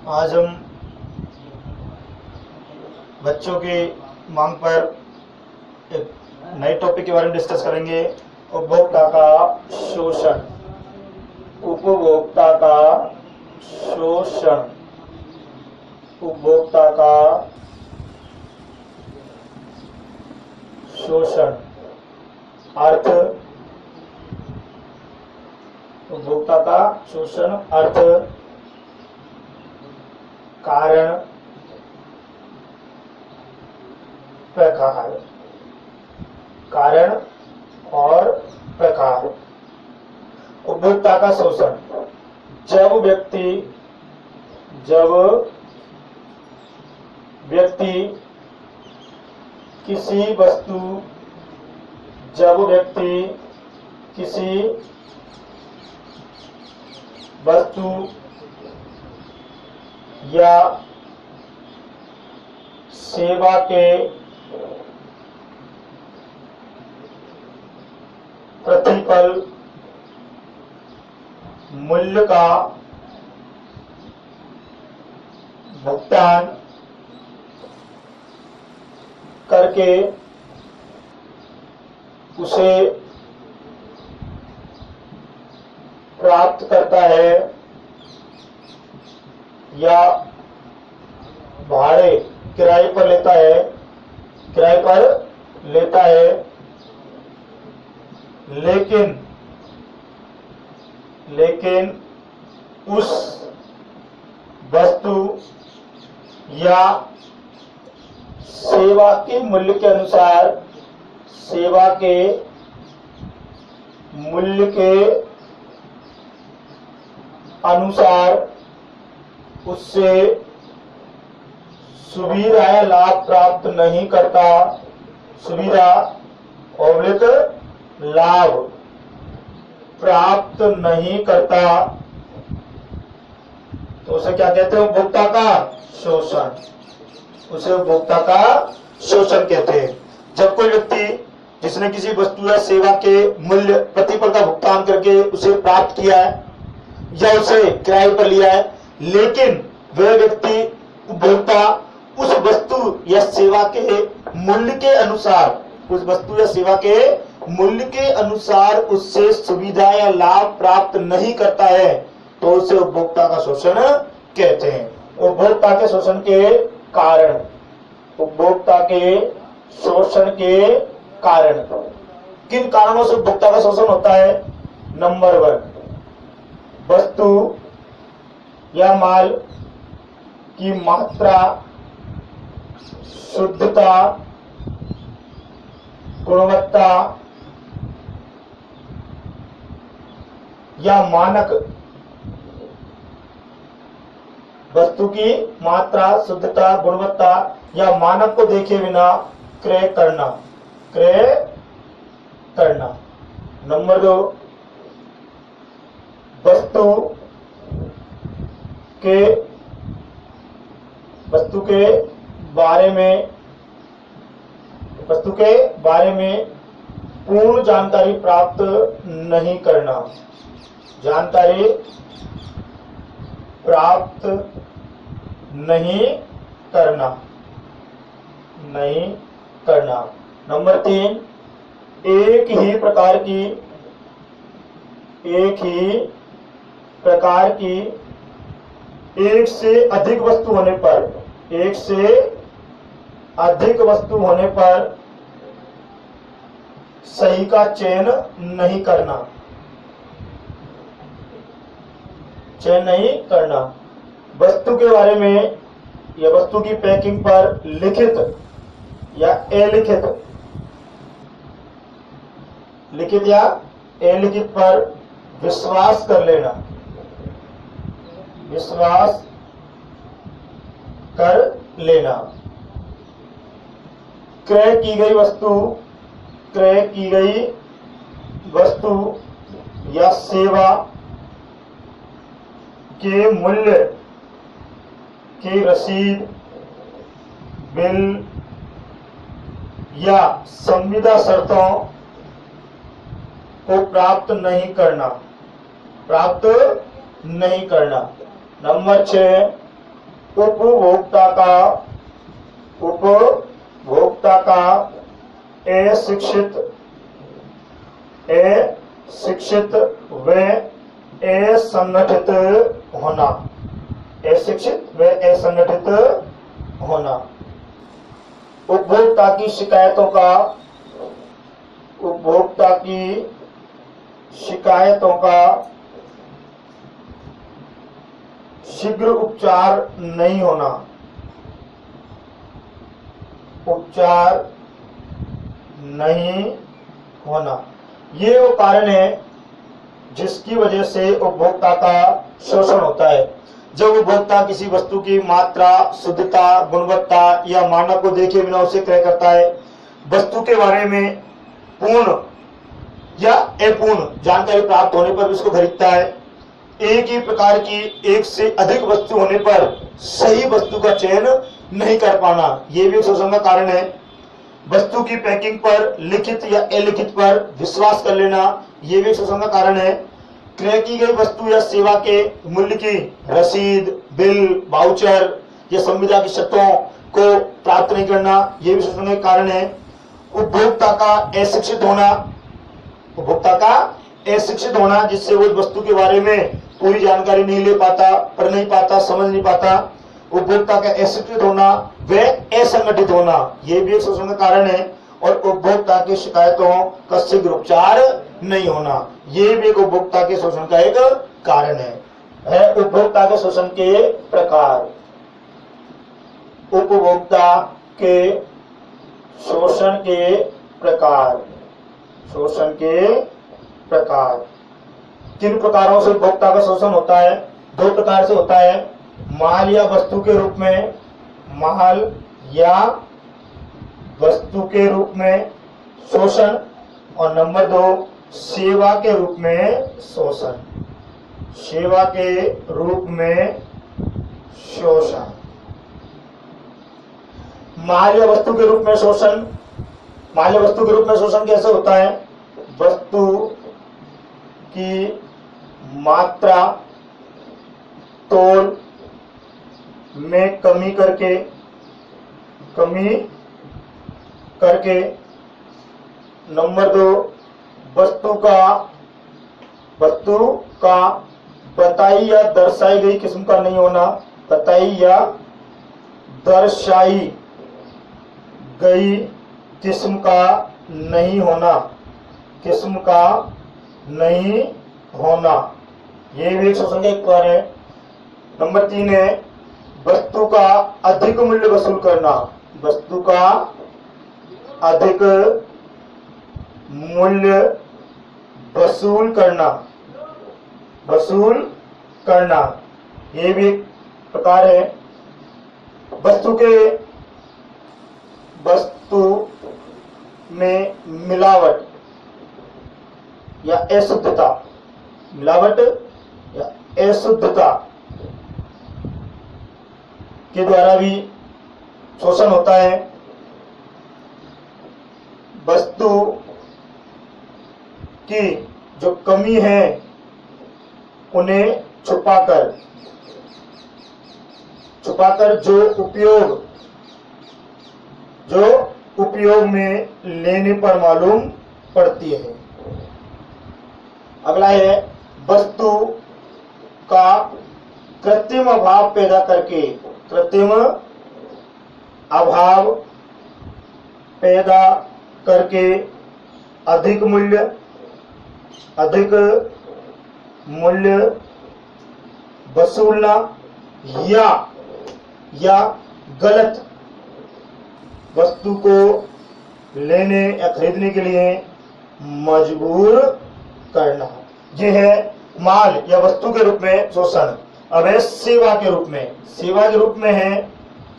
आज हम बच्चों की मांग पर एक नए टॉपिक के बारे में डिस्कस करेंगे। उपभोक्ता का शोषण। उपभोक्ता का शोषण। उपभोक्ता का शोषण। अर्थ। उपभोक्ता का शोषण अर्थ, कारण, प्रकार। कारण और प्रकार। उपभोक्ता का शोषण जब व्यक्ति किसी वस्तु या सेवा के प्रतिफल मूल्य का भुगतान करके उसे प्राप्त करता है या भाड़े किराए पर लेता है, लेकिन उस वस्तु या सेवा के मूल्य के अनुसार उससे सुविधा या लाभ प्राप्त नहीं करता। सुविधा और लाभ प्राप्त नहीं करता तो उसे क्या कहते हैं? उपभोक्ता का शोषण। उसे उपभोक्ता का शोषण कहते हैं। जब कोई व्यक्ति जिसने किसी वस्तु या सेवा के मूल्य प्रतिफल का भुगतान करके उसे प्राप्त किया है या उसे किराए पर लिया है, लेकिन वह व्यक्ति उपभोक्ता उस वस्तु या सेवा के मूल्य के अनुसार उससे सुविधा या लाभ प्राप्त नहीं करता है तो उसे उपभोक्ता का शोषण कहते हैं। उपभोक्ता के शोषण के कारण। उपभोक्ता के शोषण के कारण। किन कारणों से उपभोक्ता का शोषण होता है? नंबर 1, वस्तु या माल की मात्रा, शुद्धता, गुणवत्ता या मानक। वस्तु की मात्रा, शुद्धता, गुणवत्ता या मानक को देखे बिना क्रय करना। नंबर 2, वस्तु के बारे में पूर्ण जानकारी प्राप्त नहीं करना। जानकारी प्राप्त नहीं करना। नंबर 3, एक ही प्रकार की एक से अधिक वस्तु होने पर सही का चयन नहीं करना। वस्तु के बारे में या वस्तु की पैकिंग पर लिखित या अलिखित पर विश्वास कर लेना। क्रय की गई वस्तु या सेवा के मूल्य की रसीद, बिल या संविदा शर्तों को प्राप्त नहीं करना। नंबर 6, उपभोक्ता का अशिक्षित व असंगठित होना, अशिक्षित व असंगठित होना। उपभोक्ता की शिकायतों का शीघ्र उपचार नहीं होना, ये वो कारण है जिसकी वजह से उपभोक्ता का शोषण होता है। जब उपभोक्ता किसी वस्तु की मात्रा, शुद्धता, गुणवत्ता या मानक को देखे बिना उसे क्रय करता है, वस्तु के बारे में पूर्ण या अपूर्ण जानकारी प्राप्त होने पर भी उसको खरीदता है। एक ही प्रकार की एक से अधिक वस्तु होने पर सही वस्तु का चयन नहीं कर पाना, यह भी शोषण का कारण है। वस्तु की पैकिंग पर लिखित या अलिखित पर विश्वास कर लेना, यह भी शोषण का कारण है। क्रय की गई वस्तु या सेवा के मूल्य की रसीद, बिल, वाउचर या संविदा की शर्तों को प्राप्त नहीं करना, यह भी शोषण का कारण है। उपभोक्ता का अशिक्षित होना, जिससे वो वस्तु के बारे में पूरी जानकारी नहीं ले पाता, पढ़ नहीं पाता, समझ नहीं पाता। उपभोक्ता का अशिक्षित होना व असंगठित होना, यह भी एक शोषण का कारण है। और उपभोक्ता की शिकायतों का शीघ्र उपचार नहीं होना, यह भी एक उपभोक्ता के शोषण का एक कारण है। उपभोक्ता के शोषण के प्रकार। उपभोक्ता के शोषण के प्रकार। किन प्रकारों से उपभोक्ता का शोषण होता है? दो प्रकार से होता है, माल या वस्तु के रूप में शोषण, और नंबर 2 सेवा के रूप में शोषण। माल या वस्तु के रूप में शोषण। कैसे होता है? वस्तु की मात्रा, तोल में कमी करके। नंबर 2 वस्तु का बताई या दर्शाई गई किस्म का नहीं होना, बताई या दर्शाई गई किस्म का नहीं होना, ये भी एक शोषण का एक प्रकार है। नंबर 3 है वस्तु का अधिक मूल्य वसूल करना। वस्तु का अधिक मूल्य वसूल करना, ये भी एक प्रकार है। वस्तु में मिलावट या अशुद्धता के द्वारा भी शोषण होता है। वस्तु की जो कमी है उन्हें छुपाकर जो उपयोग में लेने पर मालूम पड़ती है। अगला है वस्तु का कृत्रिम अभाव पैदा करके अधिक मूल्य वसूलना या गलत वस्तु को लेने या खरीदने के लिए मजबूर करना, यह है माल या वस्तु के रूप में शोषण। अब है सेवा के रूप में है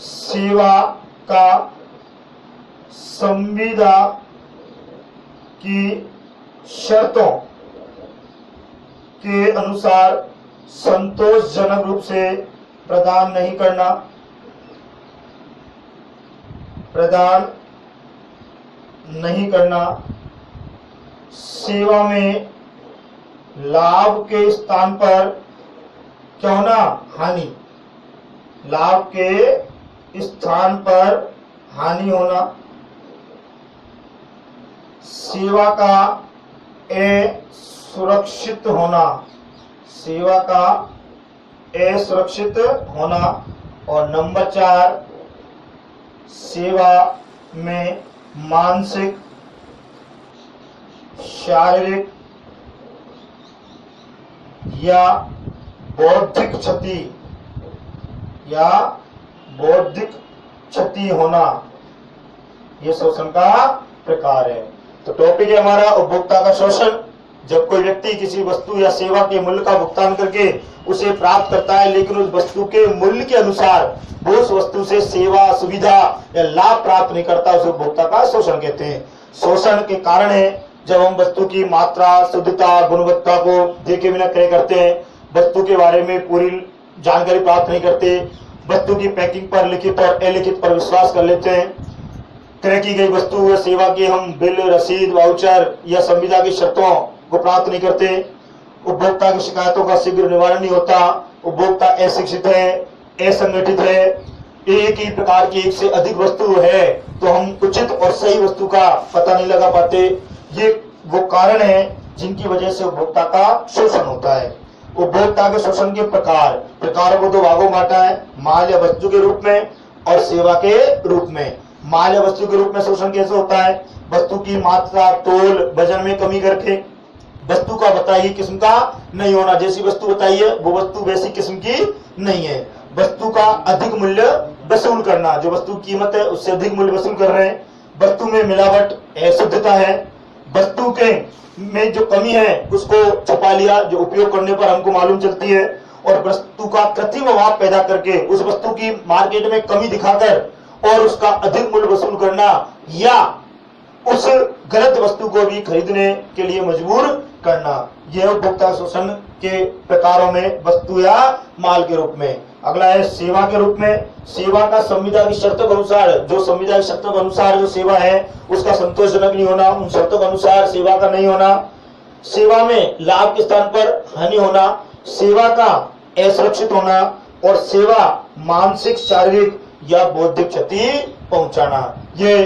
सेवा का संविदा की शर्तों के अनुसार संतोषजनक रूप से प्रदान नहीं करना, सेवा में लाभ के स्थान पर क्यों ना हानि, लाभ के स्थान पर हानि होना, सेवा का असुरक्षित होना, सेवा का असुरक्षित होना, और नंबर 4 सेवा में मानसिक, शारीरिक या बौद्धिक क्षति होना, ये शोषण का प्रकार है। तो टॉपिक है हमारा उपभोक्ता का शोषण। जब कोई व्यक्ति किसी वस्तु या सेवा के मूल्य का भुगतान करके उसे प्राप्त करता है, लेकिन उस वस्तु के मूल्य के अनुसार वो उस वस्तु से सेवा, सुविधा या लाभ प्राप्त नहीं करता, उसे उपभोक्ता का शोषण कहते हैं। शोषण के कारण है जब हम वस्तु की मात्रा, शुद्धता, गुणवत्ता को देखे बिना क्रय करते हैं, वस्तु के बारे में पूरी जानकारी प्राप्त नहीं करते, वस्तु की पैकिंग पर लिखित और अलिखित पर विश्वास कर लेते हैं, क्रय की गई वस्तु या सेवा की हम बिल, रसीद, वाउचर या संविदा की शर्तों को प्राप्त नहीं करते, उपभोक्ता की शिकायतों का शीघ्र निवारण नहीं होता, उपभोक्ता अशिक्षित है, असंगठित है, एक ही प्रकार की एक से अधिक वस्तु है तो हम उचित और सही वस्तु का पता नहीं लगा पाते। ये वो कारण है जिनकी वजह से उपभोक्ता का शोषण होता है। उपभोक्ता के शोषण के प्रकारों को 2 भागों में बांटा है, माल या वस्तु के रूप में और सेवा के रूप में। माल या वस्तु के रूप में शोषण कैसे होता है? वस्तु की मात्रा, तोल, वजन में कमी करके वस्तु का बताई किस्म का नहीं होना, जैसी वस्तु बताई है वो वस्तु वैसी किस्म की नहीं है। वस्तु का अधिक मूल्य वसूल करना, जो वस्तु की कीमत है उससे अधिक मूल्य वसूल कर रहे हैं। वस्तु में मिलावट, अशुद्धता है। वस्तु के में जो कमी है उसको छुपा लिया, जो उपयोग करने पर हमको मालूम चलती है, और वस्तु का कृत्रिम अभाव पैदा करके उस वस्तु की मार्केट में कमी दिखाकर और उसका अधिक मूल्य वसूल करना, या उस गलत वस्तु को भी खरीदने के लिए मजबूर करना, यह उपभोक्ता शोषण के प्रकारों में वस्तु या माल के रूप में। अगला है सेवा के रूप में। सेवा का संविदा की शर्तों के अनुसार, जो संविदा की शर्तों के अनुसार जो सेवा है उसका संतोषजनक नहीं होना, उन शर्तों के अनुसार सेवा का नहीं होना, सेवा में लाभ के स्थान पर हानि होना, सेवा का असुरक्षित होना, और सेवा मानसिक, शारीरिक या बौद्धिक क्षति पहुंचाना। ये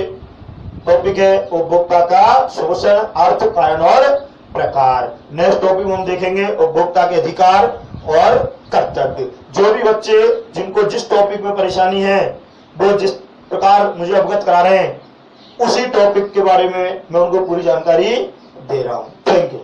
टॉपिक है उपभोक्ता का शोषण, अर्थ, कारण और प्रकार। नेक्स्ट टॉपिक में हम देखेंगे उपभोक्ता के अधिकार और कर्तव्य। जो भी बच्चे जिनको जिस टॉपिक में परेशानी है वो जिस प्रकार मुझे अवगत करा रहे हैं उसी टॉपिक के बारे में मैं उनको पूरी जानकारी दे रहा हूं। Thank you.